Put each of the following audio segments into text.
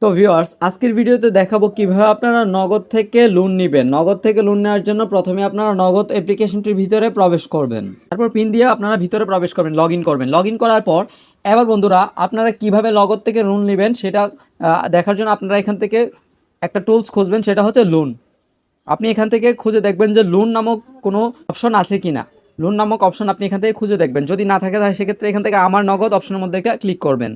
তো ভিউয়ার্স আজকের ভিডিওতে দেখাবো কিভাবে আপনারা নগদ থেকে লোন নেবেন। নগদ থেকে লোন নেওয়ার জন্য প্রথমে আপনারা নগদ অ্যাপ্লিকেশনটির ভিতরে প্রবেশ করবেন। তারপর পিন দিয়ে আপনারা ভিতরে প্রবেশ করবেন, লগ ইন করবেন। লগ ইন করার পর এবার বন্ধুরা আপনারা কিভাবে নগদ থেকে লোন নেবেন সেটা দেখার জন্য আপনারা এখান থেকে একটা টুলস খুঁজবেন, সেটা হচ্ছে লোন। আপনি এখান থেকে খুঁজে দেখবেন যে লোন নামক কোনো অপশন আছে কি না। লোন নামক অপশন আপনি এখান থেকে খুঁজে দেখবেন, যদি না থাকে তাহলে সেক্ষেত্রে এখান থেকে আমার নগদ অপশনের মধ্যে ক্লিক করবেন।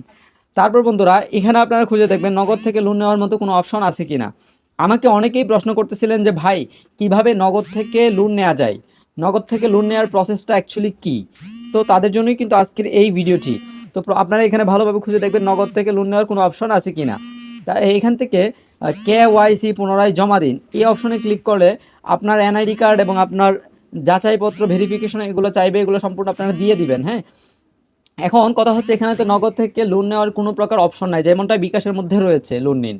তারপর বন্ধুরা এখানে আপনারা খুঁজে দেখবেন নগদ থেকে লোন নেওয়ার মতো কোনো অপশন আছে কি না। আমাকে অনেকেই প্রশ্ন করতেছিলেন যে ভাই কিভাবে নগদ থেকে লোন নেওয়া যায়, নগদ থেকে লোন নেওয়ার প্রসেসটা অ্যাকচুয়ালি কী। তো তাদের জন্যই কিন্তু আজকের এই ভিডিওটি। তো আপনারা এখানে ভালোভাবে খুঁজে দেখবেন নগদ থেকে লোন নেওয়ার কোনো অপশন আছে কি না। তা এইখান থেকে KYC পুনরায় জমা দিন এই অপশনে ক্লিক করলে আপনার NID কার্ড এবং আপনার যাচাইপত্র ভেরিফিকেশন এগুলো চাইবে, এগুলো সম্পূর্ণ আপনারা দিয়ে দিবেন। হ্যাঁ, এখন কথা হচ্ছে এখানে তো নগদ থেকে লোন নেওয়ার কোনো প্রকার অপশন নাই, যেমনটা বিকাশের মধ্যে রয়েছে লোন নিন।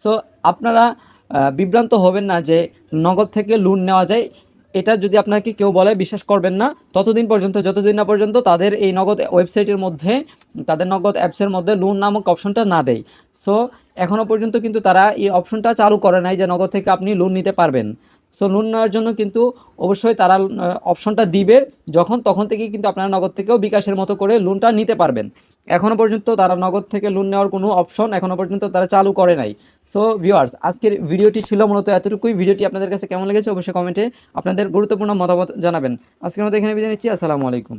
সো আপনারা বিভ্রান্ত হবেন না যে নগদ থেকে লোন নেওয়া যায়। এটা যদি আপনাকে কেউ বলে বিশ্বাস করবেন না ততদিন পর্যন্ত, যতদিন না পর্যন্ত তাদের এই নগদ ওয়েবসাইটের মধ্যে, তাদের নগদ অ্যাপসের মধ্যে লোন নামক অপশনটা না দেয়। সো এখনও পর্যন্ত কিন্তু তারা এই অপশনটা চালু করে নাই যে নগদ থেকে আপনি লোন নিতে পারবেন। সো লোন নেওয়ার জন্য কিন্তু অবশ্যই তারা অপশনটা দিবে যখন, তখন থেকেই কিন্তু আপনারা নগদ থেকেও বিকাশের মতো করে লোনটা নিতে পারবেন। এখনও পর্যন্ত তারা নগদ থেকে লোন নেওয়ার কোনো অপশন এখনও পর্যন্ত তারা চালু করে নাই। সো ভিউয়ার্স আজকের ভিডিওটি ছিল মূলত এতটুকুই। ভিডিওটি আপনাদের কাছে কেমন লেগেছে অবশ্যই কমেন্টে আপনাদের গুরুত্বপূর্ণ মতামত জানাবেন। আজকের মতো এখানে বিদায় নিচ্ছি। আসসালামু আলাইকুম।